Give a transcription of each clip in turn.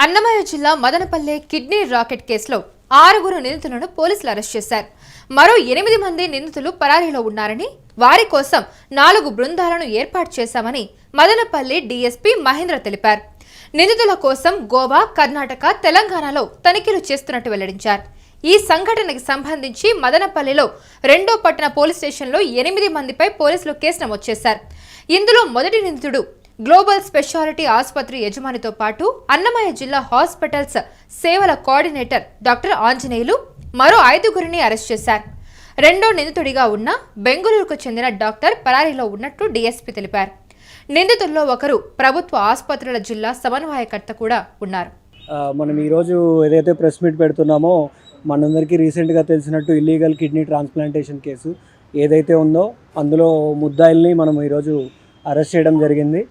అన్నమయ్య జిల్లా Madanapalle kidney racket కేసులో 6 నిందితులను పోలీసులు అరెస్ట్ చేశారు. మరో 8 మంది నిందితులు పరారీలో ఉన్నారని, వారి కోసం 4 బృందాలను ఏర్పాటు చేశామని మదనపల్లె డీఎస్పీ మహేంద్ర తెలిపారు. నిందితుల కోసం గోవా, కర్ణాటక, తెలంగాణలో తనిఖీలు చేస్తున్నట్టు వెల్లడించారు. ఈ సంఘటనకి సంబంధించి మదనపల్లెలో 2వ పట్టణ పోలీస్ స్టేషన్లో 8 మందిపై పోలీసులు కేసు నమోదు చేశారు. ఇందులో మొదటి నిందితుడు గ్లోబల్ స్పెషాలిటీ ఆసుపత్రి యజమానితో పాటు అన్నమయ్య జిల్లా హాస్పిటల్స్ సేవల కోఆర్డినేటర్ డాక్టర్ ఆంజనేయులు మరో 5గురిని అరెస్ట్ చేశారు. రెండో నిందితుడిగా ఉన్న బెంగళూరుకు చెందిన డాక్టర్ పరారీలో ఉన్నట్టు డీఎస్పీ తెలిపారు. నిందితుల్లో ఒకరు ప్రభుత్వ ఆసుపత్రుల జిల్లా సమన్వయకర్త కూడా ఉన్నారు. మనం ఈరోజు ఏదైతే ప్రెస్ మీట్ పెడుతున్నామో మనందరికీ రీసెంట్గా తెలిసినట్టు ఇల్లీగల్ కిడ్నీ ట్రాన్స్ప్లాంటేషన్ కేసు ఏదైతే ఉందో అందులో ముద్దాయిల్ని మనం ఈరోజు అరెస్ట్ చేయడం జరిగింది.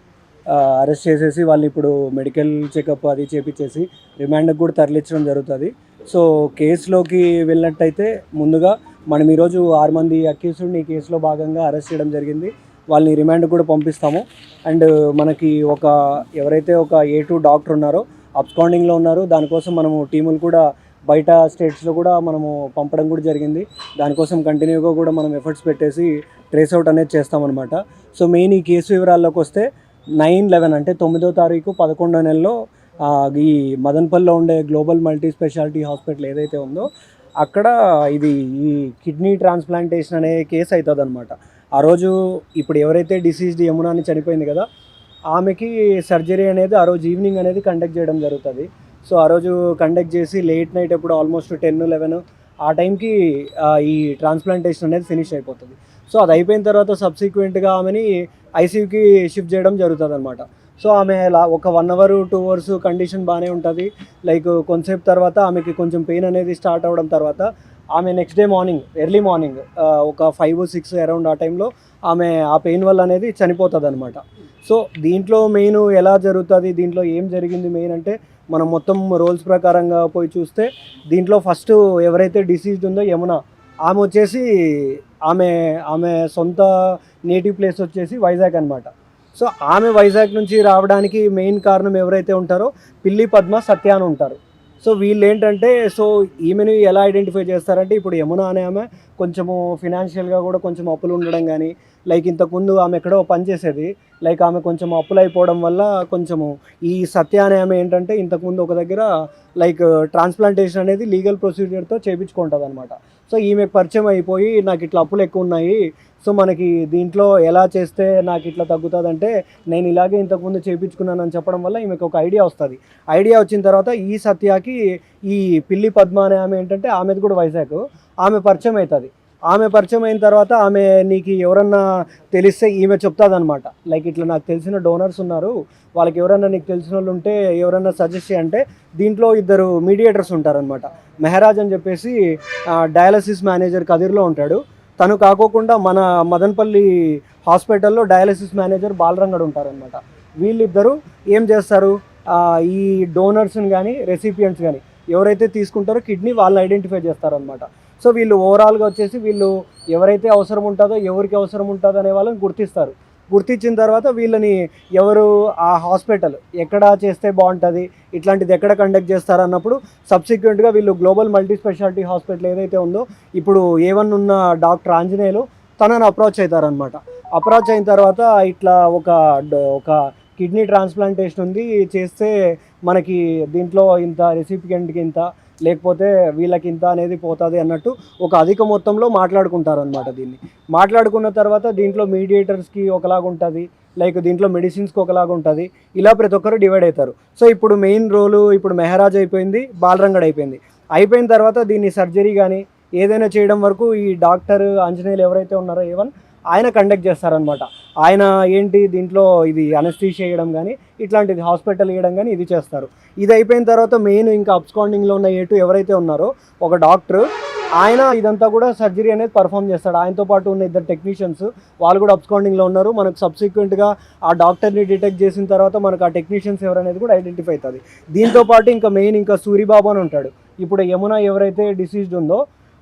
అరెస్ట్ చేసేసి వాళ్ళు ఇప్పుడు మెడికల్ చెకప్ అది చేపించేసి రిమాండ్కి కూడా తరలించడం జరుగుతుంది. సో కేసులోకి వెళ్ళినట్టయితే ముందుగా మనం ఈరోజు 6 మంది అక్యూజ్డ్ని ఈ కేసులో భాగంగా అరెస్ట్ చేయడం జరిగింది. వాళ్ళని రిమాండ్ కూడా పంపిస్తాము. అండ్ మనకి ఎవరైతే ఒక A2 డాక్టర్ ఉన్నారో అబ్స్కాండింగ్లో ఉన్నారు, దానికోసం మనము టీములు కూడా బయట స్టేట్స్లో కూడా మనము పంపడం కూడా జరిగింది. దానికోసం కంటిన్యూగా కూడా మనం ఎఫర్ట్స్ పెట్టేసి ట్రేస్ అవుట్ అనేది చేస్తామన్నమాట. సో మెయిన్ ఈ కేసు వివరాల్లోకి వస్తే 9/11 అంటే 9వ తారీఖు 11వ నెలలో ఈ మదనపల్లిలో ఉండే గ్లోబల్ మల్టీ స్పెషాలిటీ హాస్పిటల్ ఏదైతే ఉందో అక్కడ ఈ కిడ్నీ ట్రాన్స్ప్లాంటేషన్ అనే కేసు అవుతుంది అనమాట. ఆ రోజు ఇప్పుడు ఎవరైతే డిసీజ్డ్ యమునా అని చనిపోయింది కదా, ఆమెకి సర్జరీ అనేది ఆ రోజు ఈవినింగ్ అనేది కండక్ట్ చేయడం జరుగుతుంది. సో ఆ రోజు కండక్ట్ చేసి లేట్ నైట్ ఎప్పుడు ఆల్మోస్ట్ 10-11 ఆ టైంకి ఈ ట్రాన్స్ప్లాంటేషన్ అనేది ఫినిష్ అయిపోతుంది. సో అది అయిపోయిన తర్వాత సబ్సిక్వెంట్గా ఆమెని ఐసీయూకి షిఫ్ట్ చేయడం జరుగుతుంది అనమాట. సో ఆమె ఒక 1 అవర్ 2 అవర్స్ కండిషన్ బాగానే ఉంటుంది. లైక్ కొంతసేపు తర్వాత ఆమెకి కొంచెం పెయిన్ అనేది స్టార్ట్ అవ్వడం తర్వాత ఆమె next day morning early morning ఒక 5-6 అరౌండ్ ఆ టైంలో ఆమె ఆ పెయిన్ వల్ల అనేది చనిపోతుంది అనమాట. సో దీంట్లో మెయిన్ ఎలా జరుగుతుంది, దీంట్లో ఏం జరిగింది మెయిన్ అంటే మనం మొత్తం రోల్స్ ప్రకారంగా పోయి చూస్తే దీంట్లో ఫస్ట్ ఎవరైతే డిసీజ్డ్ ఉందో యమునా, ఆమె వచ్చేసి ఆమె సొంత నేటివ్ ప్లేస్ వచ్చేసి వైజాగ్ అనమాట. సో ఆమె వైజాగ్ నుంచి రావడానికి మెయిన్ కారణం ఎవరైతే ఉంటారో పిల్లి పద్మ, సత్య అని ఉంటారు. సో వీళ్ళు ఏంటంటే ఈమెను ఎలా ఐడెంటిఫై చేస్తారంటే ఇప్పుడు యమునా అనే ఆమె కొంచెము ఫినాన్షియల్గా కూడా కొంచెం అప్పులు ఉండడం కానీ, లైక్ ఇంతకుముందు ఆమె ఎక్కడో పనిచేసేది, లైక్ ఆమె కొంచెం అప్పులు అయిపోవడం వల్ల కొంచెము ఈ సత్య అనే ఆమె ఏంటంటే ఇంతకుముందు ఒక దగ్గర లైక్ ట్రాన్స్ప్లాంటేషన్ అనేది లీగల్ ప్రొసీజర్తో చేయించుకుంటుంది అనమాట. సో ఈమెకు పరిచయం అయిపోయి నాకు ఇట్లా అప్పులు ఎక్కువ ఉన్నాయి, సో మనకి దీంట్లో ఎలా చేస్తే నాకు ఇట్లా తగ్గుతుంది అంటే నేను ఇలాగే ఇంతకుముందు చేయించుకున్నాను అని చెప్పడం వల్ల ఈమెకు ఒక ఐడియా వస్తుంది. ఐడియా వచ్చిన తర్వాత ఈ సత్యాకి ఈ పిల్లి పద్మ అనే ఆమె ఏంటంటే ఆమెది కూడా వైజాగ్, ఆమె పరిచయం అవుతుంది. ఆమె పరిచయం అయిన తర్వాత ఆమె నీకు ఎవరన్నా తెలిస్తే ఈమె చెప్తుంది అనమాట. లైక్ ఇట్లా నాకు తెలిసిన డోనర్స్ ఉన్నారు, వాళ్ళకి ఎవరన్నా నీకు తెలిసిన వాళ్ళు ఉంటే ఎవరన్నా సజెస్ట్ చేయంటే దీంట్లో 2 మీడియేటర్స్ ఉంటారనమాట. మెహరాజ్ అని చెప్పేసి డయాలసిస్ మేనేజర్ కదిర్లో ఉంటాడు. తను కాకోకుండా మన మదనపల్లి హాస్పిటల్లో డయాలసిస్ మేనేజర్ బాలరంగడు ఉంటారనమాట. వీళ్ళిద్దరూ ఏం చేస్తారు, ఈ డోనర్స్ని కానీ రెసిపియంట్స్ కానీ ఎవరైతే తీసుకుంటారో కిడ్నీ వాళ్ళని ఐడెంటిఫై చేస్తారనమాట. సో వీళ్ళు ఓవరాల్గా వచ్చేసి వీళ్ళు ఎవరైతే అవసరం ఉంటుందో ఎవరికి అవసరం ఉంటుందో అనే వాళ్ళని గుర్తిస్తారు. గుర్తించిన తర్వాత వీళ్ళని ఎవరు ఆ హాస్పిటల్ ఎక్కడ చేస్తే బాగుంటుంది, ఇట్లాంటిది ఎక్కడ కండక్ట్ చేస్తారు అన్నప్పుడు సబ్సిక్వెంట్గా వీళ్ళు గ్లోబల్ మల్టీ స్పెషాలిటీ హాస్పిటల్ ఏదైతే ఉందో ఇప్పుడు A1 ఉన్న డాక్టర్ ఆంజనేయులు తనని అప్రోచ్ అవుతారనమాట. అప్రోచ్ అయిన తర్వాత ఇట్లా ఒక కిడ్నీ ట్రాన్స్ప్లాంటేషన్ ఉంది, చేస్తే మనకి దీంట్లో ఇంత రెసిపియెంట్కి ఇంత లేకపోతే వీళ్ళకి ఇంత అనేది పోతుంది అన్నట్టు ఒక అధిక మొత్తంలో మాట్లాడుకుంటారు అనమాట. దీన్ని మాట్లాడుకున్న తర్వాత దీంట్లో మీడియేటర్స్కి ఒకలాగా ఉంటుంది, లైక్ దీంట్లో మెడిసిన్స్కి ఒకలాగా ఉంటుంది, ఇలా ప్రతి ఒక్కరు డివైడ్ అవుతారు. సో ఇప్పుడు మెయిన్ రోలు ఇప్పుడు మెహరాజ్ అయిపోయింది, బాలరంగడ్ అయిపోయిన తర్వాత దీన్ని సర్జరీ కానీ ఏదైనా చేయడం వరకు ఈ డాక్టర్ ఆంజనేయులు ఎవరైతే ఉన్నారో A1 ఆయన కండక్ట్ చేస్తారనమాట. ఆయన ఏంటి దీంట్లో ఇది అనస్థీషియా చేయడం కానీ ఇట్లాంటిది హాస్పిటల్ ఇవ్వడం కానీ ఇది చేస్తారు. ఇది అయిపోయిన తర్వాత మెయిన్ ఇంకా అబ్స్కాండింగ్లో ఉన్న A2 ఎవరైతే ఉన్నారో ఒక డాక్టర్, ఆయన ఇదంతా కూడా సర్జరీ అనేది పర్ఫామ్ చేస్తాడు. ఆయనతో పాటు ఉన్న 2 టెక్నీషియన్స్ వాళ్ళు కూడా అబ్స్కాండింగ్లో ఉన్నారు. మనకు సబ్సిక్వెంట్గా ఆ డాక్టర్ని డిటెక్ట్ చేసిన తర్వాత మనకు ఆ టెక్నీషియన్స్ ఎవరనేది కూడా ఐడెంటిఫై అవుతుంది. దీంతోపాటు ఇంకా మెయిన్ ఇంకా సూరిబాబు అని ఉంటాడు. ఇప్పుడు యమునా ఎవరైతే డిసీజ్డ్ ఉందో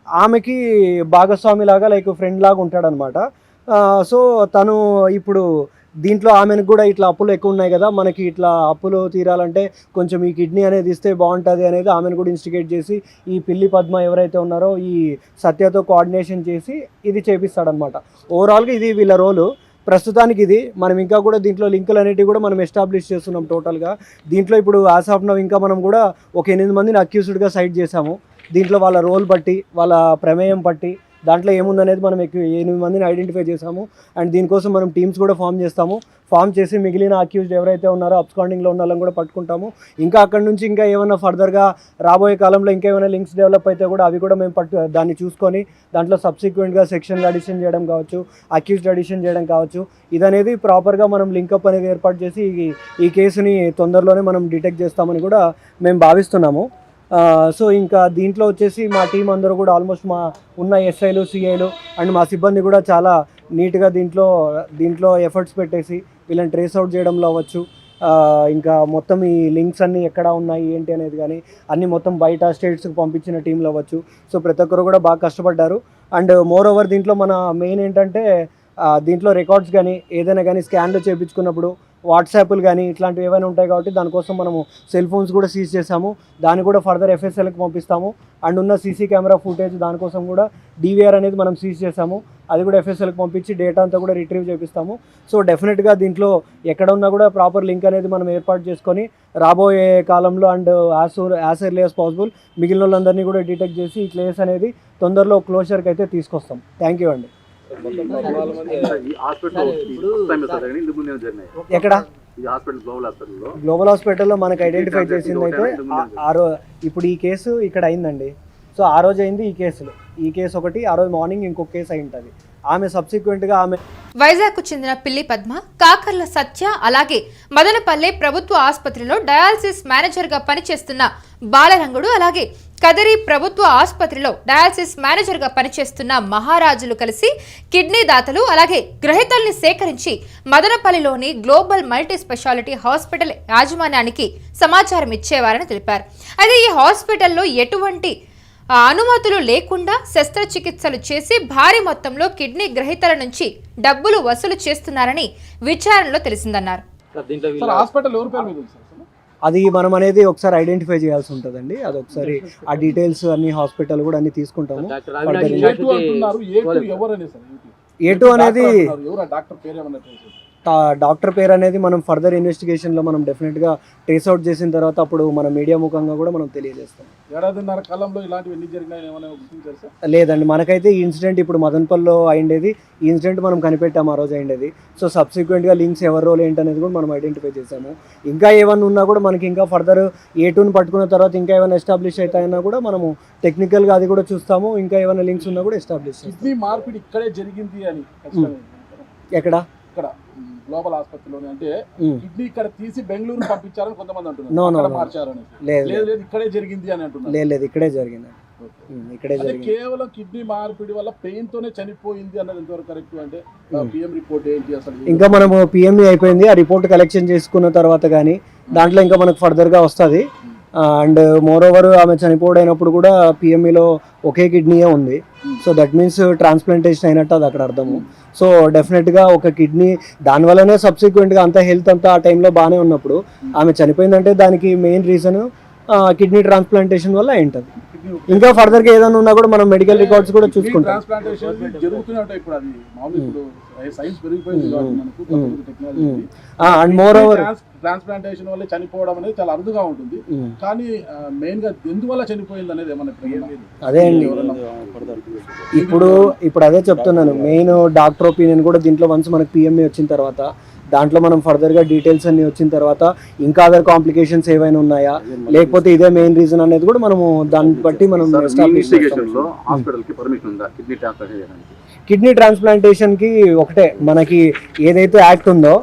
ఆమెకి భాగస్వామి లాగా లైక్ ఫ్రెండ్ లాగా ఉంటాడనమాట. సో తను ఇప్పుడు దీంట్లో ఆమెకు కూడా ఇట్లా అప్పులు ఎక్కువ ఉన్నాయి కదా, మనకి ఇట్లా అప్పులు తీరాలంటే కొంచెం ఈ కిడ్నీ అనేది ఇస్తే బాగుంటుంది అనేది ఆమెను కూడా ఇన్స్టిగేట్ చేసి ఈ పిల్లి పద్మ ఎవరైతే ఉన్నారో ఈ సత్యతో కోఆర్డినేషన్ చేసి ఇది చేపిస్తాడనమాట. ఓవరాల్గా ఇది వీళ్ళ రోలు. ప్రస్తుతానికి ఇది మనం ఇంకా కూడా దీంట్లో లింకులు అనేటివి కూడా మనం ఎస్టాబ్లిష్ చేస్తున్నాం టోటల్గా. దీంట్లో ఇప్పుడు యాజ్ ఆఫ్ నౌ ఇంకా మనం కూడా ఒక 8 మందిని అక్యూజ్డ్గా సైట్ చేసాము. దీంట్లో వాళ్ళ రోల్ బట్టి వాళ్ళ ప్రమేయం బట్టి దాంట్లో ఏముందనేది మనం 8 మందిని ఐడెంటిఫై చేసాము. అండ్ దీనికోసం మనం టీమ్స్ కూడా ఫామ్ చేసి మిగిలిన అక్యూజ్డ్ ఎవరైతే ఉన్నారో అబ్స్కాండింగ్లో ఉన్న వాళ్ళని కూడా పట్టుకుంటాము. ఇంకా అక్కడ నుంచి ఇంకా ఏమైనా ఫర్దర్గా రాబోయే కాలంలో ఇంకా ఏమైనా లింక్స్ డెవలప్ అయితే కూడా అవి కూడా మేము దాన్ని చూసుకొని దాంట్లో సబ్సిక్వెంట్గా సెక్షన్లు అడిషన్ చేయడం కావచ్చు, అక్యూజ్డ్ అడిషన్ చేయడం కావచ్చు, ఇదనేది ప్రాపర్గా మనం లింకప్ అనేది ఏర్పాటు చేసి ఈ కేసుని తొందరలోనే మనం డిటెక్ట్ చేస్తామని కూడా మేము భావిస్తున్నాము. సో ఇంకా దీంట్లో వచ్చేసి మా టీం అందరూ కూడా ఆల్మోస్ట్ మా ఉన్న ఎస్ఐలు, సిఐలు అండ్ మా సిబ్బంది కూడా చాలా నీట్గా దీంట్లో ఎఫర్ట్స్ పెట్టేసి వీళ్ళని ట్రేస్ అవుట్ చేయడంలో అవ్వచ్చు, ఇంకా మొత్తం ఈ లింక్స్ అన్నీ ఎక్కడ ఉన్నాయి ఏంటి అనేది కానీ అన్నీ మొత్తం బయట స్టేట్స్కి పంపించిన టీంలు అవ్వచ్చు. సో ప్రతి ఒక్కరు కూడా బాగా కష్టపడ్డారు. అండ్ మోర్ ఓవర్ దీంట్లో మన మెయిన్ ఏంటంటే దీంట్లో రికార్డ్స్ కానీ ఏదైనా కానీ స్కాన్లు చేయించుకున్నప్పుడు వాట్సాప్లు కానీ ఇట్లాంటివి ఏమైనా ఉంటాయి కాబట్టి దానికోసం మనము సెల్ ఫోన్స్ కూడా సీజ్ చేసాము. దాన్ని కూడా ఫర్దర్ ఎఫ్ఎస్ఎల్కి పంపిస్తాము. అండ్ ఉన్న సీసీ కెమెరా ఫుటేజ్ దానికోసం కూడా డివిఆర్ అనేది మనం సీజ్ చేసాము. అది కూడా ఎఫ్ఎస్ఎల్కి పంపించి డేటా అంతా కూడా రిట్రీవ్ చేపిస్తాము. సో డెఫినెట్గా దీంట్లో ఎక్కడ ఉన్నా కూడా ప్రాపర్ లింక్ అనేది మనం ఏర్పాటు చేసుకొని రాబోయే కాలంలో and as early as possible మిగిలిన వాళ్ళందరినీ కూడా డిటెక్ట్ చేసి ఈ కేసు అనేది తొందరలో క్లోజర్కి అయితే తీసుకొస్తాం. థ్యాంక్ యూ అండి. ఎక్కడ గ్లోబల్ హాస్పిటల్లో మనకు ఐడెంటిఫై చేసింది అయితే ఇప్పుడు ఈ కేసు ఇక్కడ అయిందండి. సో ఆ రోజు అయింది ఈ కేసు ఒకటి, ఆ రోజు మార్నింగ్ ఇంకొక కేసు అయి ఉంటుంది. ఆమె సబ్సిక్వెంట్గా వైజాగ్కు చెందిన పిల్లి పద్మ, కాకర్ల సత్య అలాగే మదనపల్లె ప్రభుత్వ ఆసుపత్రిలో డయాలసిస్ మేనేజర్గా పనిచేస్తున్న బాలరంగుడు అలాగే కదరి ప్రభుత్వ ఆసుపత్రిలో డయాలసిస్ మేనేజర్గా పనిచేస్తున్న మహారాజులు కలిసి కిడ్నీ దాతలు అలాగే గ్రహీతల్ని సేకరించి మదనపల్లిలోని గ్లోబల్ మల్టీ స్పెషాలిటీ హాస్పిటల్ యాజమాన్యానికి సమాచారం ఇచ్చేవారని తెలిపారు. అయితే ఈ హాస్పిటల్లో ఎటువంటి అనుమతులు లేకుండా శస్త్రచికిత్సలు చేసి భారీ మొత్తంలో కిడ్నీ గ్రహీతల నుంచి డబ్బులు వసూలు చేస్తున్నారని విచారణలో తెలిసిందన్నారు. అది మనం అనేది ఒకసారి ఐడెంటిఫై చేయాల్సి ఉంటుందండి. అది ఒకసారి ఆ డీటెయిల్స్ అన్ని హాస్పిటల్ కూడా అన్ని తీసుకుంటాము. A2 అనేది డాక్టర్ పేరు అనేది మనం ఫర్దర్ ఇన్వెస్టిగేషన్లో మనం డెఫినెట్గా ట్రేస్ అవుట్ చేసిన తర్వాత అప్పుడు మన మీడియా ముఖంగా కూడా మనం తెలియజేస్తాం. లేదండి, మనకైతే ఈ ఇన్సిడెంట్ ఇప్పుడు మదనపల్లిలో అయిండేది, ఈ ఇన్సిడెంట్ మనం కనిపెట్టాము ఆ రోజు అయిండేది. సో సబ్సిక్వెంట్గా లింక్స్ ఎవరి రోల్ ఏంటనేది కూడా మనం ఐడెంటిఫై చేసాము. ఇంకా ఏమన్నా ఉన్నా కూడా మనకి ఇంకా ఫర్దర్ A2ని పట్టుకున్న తర్వాత ఇంకా ఏమైనా ఎస్టాబ్లిష్ అవుతాయన్నా కూడా మనము టెక్నికల్గా అది కూడా చూస్తాము. ఇంకా ఏమైనా లింక్స్ ఉన్నా కూడా ఎస్టాబ్లిష్ చేస్తాం. మార్పిడి ఇక్కడే జరిగింది అని ఎక్కడ ఇక్కడ గ్లోబల్ ఆసుపత్రిలోనే అంటే కిడ్నీ ఇక్కడ తీసి బెంగళూరు పంపించారని కొంతమంది అంటున్నారు, మార్చారని. లేదు ఇక్కడే జరిగింది అని అంటున్నారు. లేదు ఇక్కడే జరిగింది. కేవలం కిడ్నీ మార్పిడి వల్ల పెయిన్ తోనే చనిపోయింది అన్నది ఎంతవరకు కరెక్ట్? అంటే పిఎం రిపోర్ట్ ఏంటి అసలు? ఇంకా మనము పిఎంఈ అయిపోయింది, ఆ రిపోర్ట్ కలెక్షన్ చేసుకున్న తర్వాత కానీ దాంట్లో ఇంకా మనకు ఫర్దర్గా వస్తుంది. అండ్ మోర్ ఓవర్ ఆమె చనిపోవడైనప్పుడు కూడా పిఎంఈలో ఒకే కిడ్నీయే ఉంది. సో దట్ మీన్స్ ట్రాన్స్ప్లాంటేషన్ అయినట్టు అది అక్కడ అర్థము. సో డెఫినెట్గా ఒక కిడ్నీ దానివల్లనే సబ్సిక్వెంట్గా అంతా హెల్త్ అంతా ఆ టైంలో బాగానే ఉన్నప్పుడు ఆమె చనిపోయిందంటే దానికి మెయిన్ రీజన్ కిడ్నీ ట్రాన్స్ప్లాంటేషన్ వల్ల ఏంటది. ఇంకా ఫర్దర్గా ఏదైనా ఉన్నా కూడా మనం మెడికల్ రికార్డ్స్ కూడా చూసుకుంటాం. అండ్ మోర్ ఓవర్ ట్రాన్స్ప్లాంటేషన్ వల్ల చనిపోవడం అనేది చాలా అరుదుగా ఉంటుంది, కానీ మెయిన్ గా ఎందువల్ల చనిపోయింది అనేది ఏమన్నా అదే అండి. ఇప్పుడు అదే చెప్తున్నాను, మెయిన్ డాక్టర్ ఒపీనియన్ కూడా దీంట్లో వన్స్ మనకు పిఎంఈ వచ్చిన తర్వాత దాంట్లో మనం ఫర్దర్గా డీటెయిల్స్ అన్ని వచ్చిన తర్వాత ఇంకా అదర్ కాంప్లికేషన్స్ ఏవైనా ఉన్నాయా లేకపోతే ఇదే మెయిన్ రీజన్ అనేది కూడా మనము దాన్ని బట్టి మనం కిడ్నీ ట్రాన్స్ప్లాంటేషన్కి ఒకటే మనకి ఏదైతే యాక్ట్ ఉందో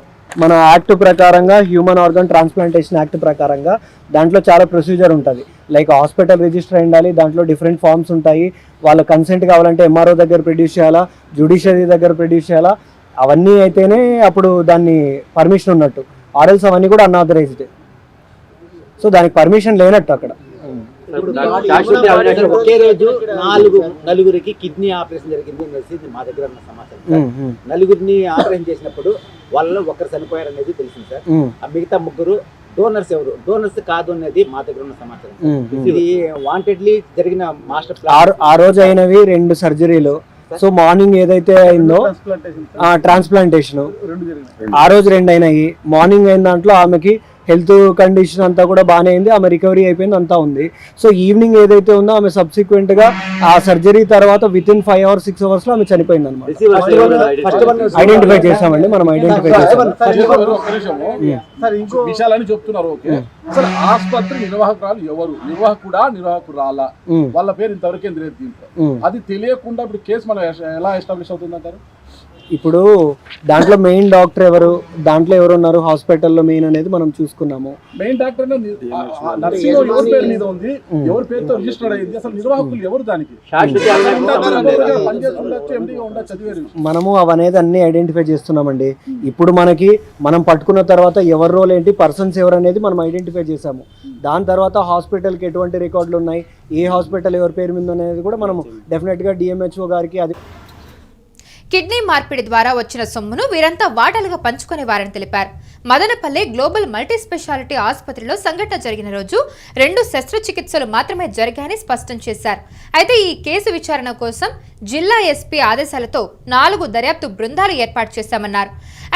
మన యాక్ట్ ప్రకారంగా హ్యూమన్ ఆర్గన్ ట్రాన్స్ప్లాంటేషన్ యాక్ట్ ప్రకారంగా దాంట్లో చాలా ప్రొసీజర్ ఉంటుంది. లైక్ హాస్పిటల్ రిజిస్టర్ ఉండాలి, దాంట్లో డిఫరెంట్ ఫార్మ్స్ ఉంటాయి. వాళ్ళ కన్సెంట్ కావాలంటే ఎంఆర్ఓ దగ్గర ప్రొడ్యూస్ చేయాలా, జ్యుడిషియరీ దగ్గర ప్రొడ్యూస్ చేయాలా, అవన్నీ అయితేనే అప్పుడు దాన్ని పర్మిషన్ ఉన్నట్టు. ఆర్ఎల్స్ అవన్నీ కూడా అన్ఆథరైజ్డ్. సో దానికి పర్మిషన్ లేనట్టు అక్కడ. ఒకే రోజు నలుగురికి కిడ్నీ ఆపరేషన్ జరిగింది అనేసి మా దగ్గర ఉన్న సమాచారం. నలుగురిని ఆపరేషన్ చేసినప్పుడు వాళ్ళలో ఒకరు చనిపోయారు అనేది తెలిసింది సార్. ఆ మిగతా ముగ్గురు డోనర్స్ ఎవరు, డోనర్స్ కాదు అనేది మా దగ్గర ఉన్న సమాచారం. ఇది వాంటెడ్లీ జరిగిన మాస్టర్ ప్లాన్. ఆ రోజు అయినవి 2 సర్జరీలు. సో మార్నింగ్ ఏదైతే అయిందో ట్రాన్స్ప్లాంటేషన్ ఆ రోజు 2 అయినాయి. మార్నింగ్ అయిన దాంట్లో ఆమెకి హెల్త్ కండిషన్ అంతా కూడా బాగానే అయింది, ఆమె రికవరీ అయిపోయింది, అంతా ఉంది. సో ఈవినింగ్ ఏదైతే ఉందో ఆమె సబ్సిక్వెంట్ గా ఆ సర్జరీ తర్వాత వితిన్ 5 hours 6 hours లో ఆమె చనిపోయింది అనమాట. ఐడెంటిఫై చేసామండి, మనం ఐడెంటిఫై చేసాం. విషయాలని చెప్తున్నారు. ఓకే సార్, ఆసుపత్రి నిర్వాహకురాలు ఎవరు, నిర్వాహకురాలా, వాళ్ళ పేరు ఇంతవరకు ఏం తెలియదు దీంట్లో. అది తెలియకుండా ఇప్పుడు కేసు మనం ఎలా ఎస్టాబ్లిష్ అవుతుంది అంటారు? ఇప్పుడు దాంట్లో మెయిన్ డాక్టర్ ఎవరు, దాంట్లో ఎవరు ఉన్నారు హాస్పిటల్లో మెయిన్ అనేది మనం చూసుకున్నాము. మెయిన్ డాక్టర్ నర్సింగ్ ఎవరి పేరు మీద ఉంది, ఎవరి పేరుతో రిజిస్టర్డ్ అయింది, అసలు నిర్వాహకులు ఎవరు దానికి? మనము అవనేది అన్ని ఐడెంటిఫై చేస్తున్నామండి. ఇప్పుడు మనం పట్టుకున్న తర్వాత ఎవరి రోల్ ఏంటి, పర్సన్స్ ఎవరు అనేది మనం ఐడెంటిఫై చేసాము. దాని తర్వాత హాస్పిటల్కి ఎటువంటి రికార్డులు ఉన్నాయి, ఏ హాస్పిటల్ ఎవరి పేరు మీద అనేది కూడా మనం డెఫినెట్గా డిఎంహెచ్ఓ గారికి అది. కిడ్నీ మార్పిడి ద్వారా వచ్చిన సొమ్మును వీరంతా వాటాలుగా పంచుకునేవారని తెలిపారు. మదనపల్లె గ్లోబల్ మల్టీ స్పెషాలిటీ ఆసుపత్రిలో సంఘటన జరిగిన రోజు 2 శస్త్రచికిత్సలు మాత్రమే జరిగాయని స్పష్టం చేశారు. అయితే ఈ కేసు విచారణ కోసం జిల్లా ఎస్పీ ఆదేశాలతో 4 దర్యాప్తు బృందాలు ఏర్పాటు చేశామన్నారు.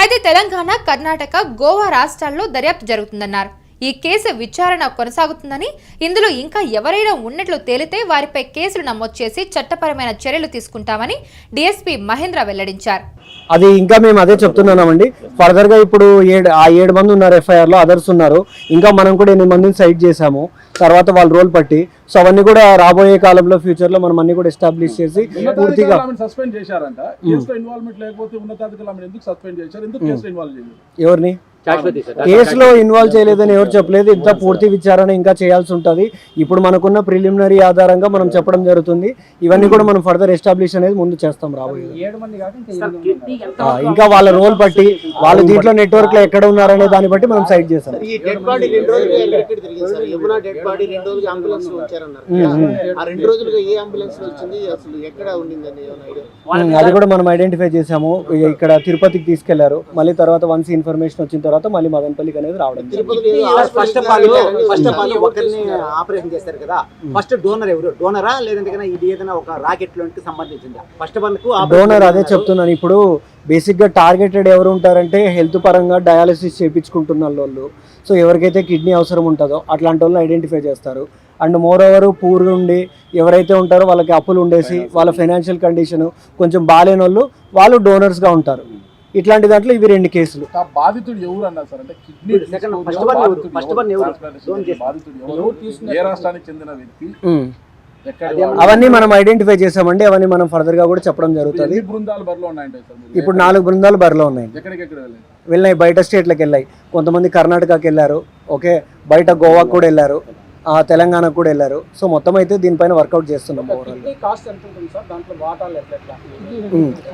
అయితే తెలంగాణ, కర్ణాటక, గోవా రాష్ట్రాల్లో దర్యాప్తు జరుగుతుందన్నారు. ఈ కేసు విచారణ కొనసాగుతుందని, ఇందులో ఇంకా ఎవరైనా ఉన్నట్లు తేలితే వారిపై కేసులు నమోదు చేసి చట్టపరమైన చర్యలు తీసుకుంటామని డీఎస్పీ మహేంద్ర వెల్లడించారు. అది ఇంకా మేము అదే చెప్తున్నామండి. ఫర్దర్ గా ఇప్పుడు 7 మంది ఉన్నారు ఎఫ్ఐఆర్ లో, అదర్స్ ఉన్నారు. ఇంకా మనం కూడా 8 మందిని సైట్ చేసాము తర్వాత వాళ్ళ రోల్ పట్టి. సో అవన్నీ కూడా రాబోయే కాలంలో ఫ్యూచర్ లో మనం అన్ని కూడా ఎస్టాబ్లిష్ చేసి పూర్తిగా సస్పెండ్ చేశారంట. కేసులో ఇన్వాల్వ్మెంట్ లేకపోతే ఉన్నతాధికారులను ఎందుకు సస్పెండ్ చేశారు, ఎందుకు కేసులో ఇన్వాల్వ్ చేయలేదు? ఎవరిని కేసులో ఇన్వాల్వ్ చేయలేదని ఎవరు చెప్పలేదు. ఇంత పూర్తి విచారణ ఇంకా చేయాల్సి ఉంటుంది. ఇప్పుడు మనకున్న ప్రిలిమినరీ ఆధారంగా మనం చెప్పడం జరుగుతుంది. ఇవన్నీ కూడా మనం ఫర్దర్ ఎస్టాబ్లిష్ అనేది ముందు చేస్తాం రాబోయే. ఇంకా వాళ్ళ రోల్ బట్టి వాళ్ళు దీంట్లో నెట్వర్క్ లో ఎక్కడ ఉన్నారనే దాన్ని బట్టి మనం సైడ్ చేస్తాం. అది కూడా మనం ఐడెంటిఫై చేసాము. ఇక్కడ తిరుపతికి తీసుకెళ్లారు, మళ్ళీ తర్వాత వన్స్ ఇన్ఫర్మేషన్ వచ్చిన తర్వాత మళ్ళీ మదనపల్లికి అనేది రావడం. ఫస్ట్ ఆఫ్ ఆల్ ఒకరిని ఆపరేషన్ చేస్తారు కదా, ఫస్ట్ డోనర్ ఎవరు, డోనరా లేదంటే ఇది ఏదైనా ఒక రాకెట్ లోకి సంబంధించిందా? ఫస్ట్ వరకు డోనర్ అదే చెప్తున్నాను. ఇప్పుడు బేసిక్ గా టార్గెటెడ్ ఎవరు ఉంటారంటే హెల్త్ పరంగా డయాలసిస్ చేయించుకుంటున్న వాళ్ళు. సో ఎవరికైతే కిడ్నీ అవసరం ఉంటుందో అట్లాంటి వాళ్ళని ఐడెంటిఫై చేస్తారు. అండ్ మోర్ ఓవర్ పూర్గా ఉండి ఎవరైతే ఉంటారో వాళ్ళకి అప్పులు ఉండేసి వాళ్ళ ఫైనాన్షియల్ కండిషన్ కొంచెం బాగాలేని వాళ్ళు డోనర్స్గా ఉంటారు. ఇట్లాంటి దాంట్లో ఇవి 2 కేసులు. బాధితుడు ఎవరు అన్నారు సార్? అంటే కిడ్నీ ఏ రాష్ట్రానికి చెందిన వ్యక్తి, అవన్నీ మనం ఐడెంటిఫై చేసామండి. అవన్నీ మనం ఫర్దర్ గా కూడా చెప్పడం జరుగుతుంది. ఇప్పుడు 4 బృందాలు బరిలో ఉన్నాయి. వెళ్ళినాయి, బయట స్టేట్లకు వెళ్ళాయి. కొంతమంది కర్ణాటకకి వెళ్ళారు, ఓకే, బయట గోవాకు కూడా వెళ్ళారు, తెలంగాణకు కూడా వెళ్ళారు. సో మొత్తం అయితే దీనిపైన వర్కౌట్ చేస్తున్నాం.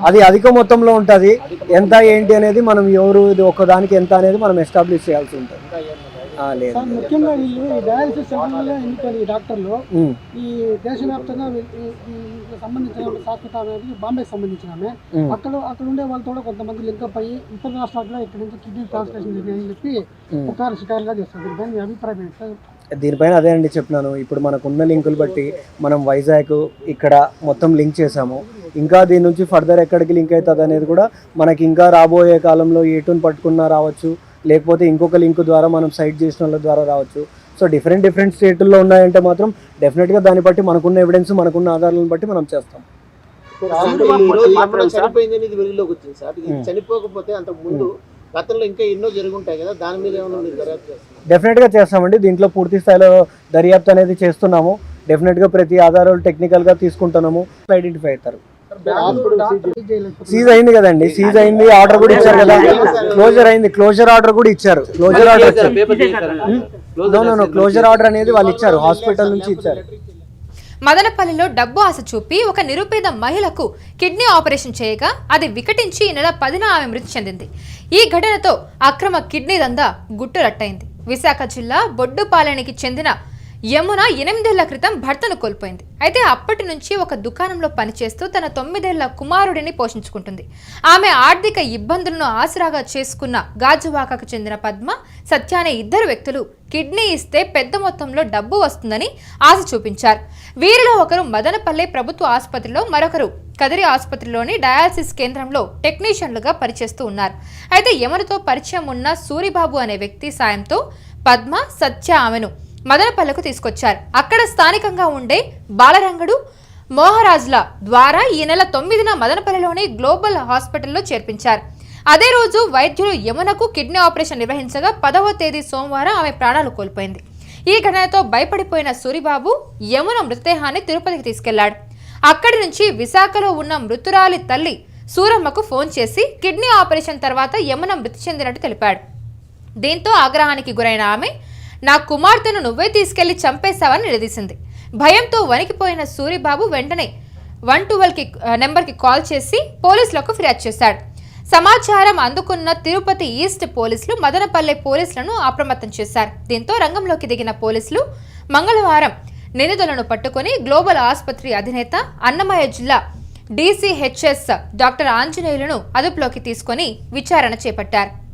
అది అధిక మొత్తంలో ఉంటుంది. ఎంత ఏంటి అనేది మనం ఎవరు ఇది ఒక్కదానికి ఎంత అనేది మనం ఎస్టాబ్లిష్ చేయాల్సి ఉంటుంది. ముఖ్యంగా వీళ్ళు డయాలసిస్ సెంటర్లో ఎన్నికలు ఈ డాక్టర్లు ఈ దేశవ్యాప్తంగా సంబంధించిన శాశ్వత బాంబేకి సంబంధించిన అక్కడ ఉండే వాళ్ళతో కూడా కొంతమంది లింకప్ అయ్యి ఇతర రాష్ట్రాల్లో ఇక్కడ నుంచి కిడ్నీ ట్రాన్స్ప్లాంటేషన్ జరిగాయని చెప్పి పుకారు షికారుగా చేస్తారు. దాని అభిప్రాయం ఏంటి సార్? దీనిపైన అదే అండి చెప్తున్నాను. ఇప్పుడు మనకున్న లింకులు బట్టి మనం వైజాగ్ ఇక్కడ మొత్తం లింక్ చేసాము. ఇంకా దీని నుంచి ఫర్దర్ ఎక్కడికి లింక్ అవుతుంది అనేది కూడా మనకి ఇంకా రాబోయే కాలంలో ఏటుని పట్టుకున్నా రావచ్చు, లేకపోతే ఇంకొక లింక్ ద్వారా మనం సైట్ చేసిన వాళ్ళ ద్వారా రావచ్చు. సో డిఫరెంట్ స్టేట్లో ఉన్నాయంటే మాత్రం డెఫినెట్గా దాన్ని బట్టి మనకున్న ఎవిడెన్స్, మనకున్న ఆధారాలను బట్టి మనం చేస్తాం. చనిపోకపోతే అంతకు ముందు గతంలో ఇంకా ఎన్నో జరుగుంటాయి కదా, దాని మీద ఏమైనా దర్యాప్తు చేస్తాం? డెఫినెట్గా చేస్తామండి. దీంట్లో పూర్తి స్థాయిలో దర్యాప్తు అనేది చేస్తున్నాము. డెఫినెట్గా ప్రతి ఆధారాలు టెక్నికల్గా తీసుకుంటున్నాము, ఐడెంటిఫై అవుతారు. సీజ్ అయింది కదండి, సీజ్ అయింది, ఆర్డర్ కూడా ఇచ్చారు కదా, క్లోజర్ అయింది, క్లోజర్ ఆర్డర్ కూడా ఇచ్చారు. క్లోజర్ ఆర్డర్ అనేది వాళ్ళు ఇచ్చారు, హాస్పిటల్ నుంచి ఇచ్చారు. మదనపల్లిలో డబ్బు ఆశ చూపి ఒక నిరుపేద మహిళకు కిడ్నీ ఆపరేషన్ చేయగా అది వికటించి ఈ నెల 10న ఆమె మృతి చెందింది. ఈ ఘటనతో అక్రమ కిడ్నీ దందా గుట్టురట్టయింది. విశాఖ జిల్లా బొడ్డుపాలెనికి చెందిన యమున 8 ఏళ్ల క్రితం భర్తను కోల్పోయింది. అయితే అప్పటి నుంచి ఒక దుకాణంలో పనిచేస్తూ తన 9 ఏళ్ల కుమారుడిని పోషించుకుంటుంది. ఆమె ఆర్థిక ఇబ్బందులను ఆసరాగా చేసుకున్న గాజువాకకు చెందిన పద్మ, సత్య అనే ఇద్దరు వ్యక్తులు కిడ్నీ ఇస్తే పెద్ద మొత్తంలో డబ్బు వస్తుందని ఆశ చూపించారు. వీరిలో ఒకరు మదనపల్లె ప్రభుత్వ ఆసుపత్రిలో, మరొకరు కదిరి ఆసుపత్రిలోని డయాలసిస్ కేంద్రంలో టెక్నీషియన్లుగా పనిచేస్తూ ఉన్నారు. అయితే యమునతో పరిచయం ఉన్న సూరిబాబు అనే వ్యక్తి సాయంతో పద్మ, సత్య ఆమెను మదనపల్లెకు తీసుకొచ్చారు. అక్కడ స్థానికంగా ఉండే బాలరంగడు, మోహరాజ్ల ద్వారా ఈ నెల 9న మదనపల్లెలోని గ్లోబల్ హాస్పిటల్లో చేర్పించారు. అదే రోజు వైద్యులు యమునకు కిడ్నీ ఆపరేషన్ నిర్వహించగా 10వ తేదీ సోమవారం ఆమె ప్రాణాలు కోల్పోయింది. ఈ ఘటనతో భయపడిపోయిన సూరిబాబు యమున మృతదేహాన్ని తిరుపతికి తీసుకెళ్లాడు. అక్కడి నుంచి విశాఖలో ఉన్న మృతురాలి తల్లి సూరమ్మకు ఫోన్ చేసి కిడ్నీ ఆపరేషన్ తర్వాత యమున మృతి చెందినట్టు తెలిపాడు. దీంతో ఆగ్రహానికి గురైన ఆమె, నా కుమార్తెను నువ్వే తీసుకెళ్లి చంపేశావని నిలదీసింది. భయంతో వణికిపోయిన సూరిబాబు వెంటనే 112 నెంబర్కి కాల్ చేసి పోలీసులకు ఫిర్యాదు చేశాడు. సమాచారం అందుకున్న తిరుపతి ఈస్ట్ పోలీసులు మదనపల్లె పోలీసులను అప్రమత్తం చేశారు. దీంతో రంగంలోకి దిగిన పోలీసులు మంగళవారం నిందితులను పట్టుకుని గ్లోబల్ ఆసుపత్రి అధినేత, అన్నమయ్య జిల్లా DCHS డాక్టర్ ఆంజనేయులను అదుపులోకి తీసుకుని విచారణ చేపట్టారు.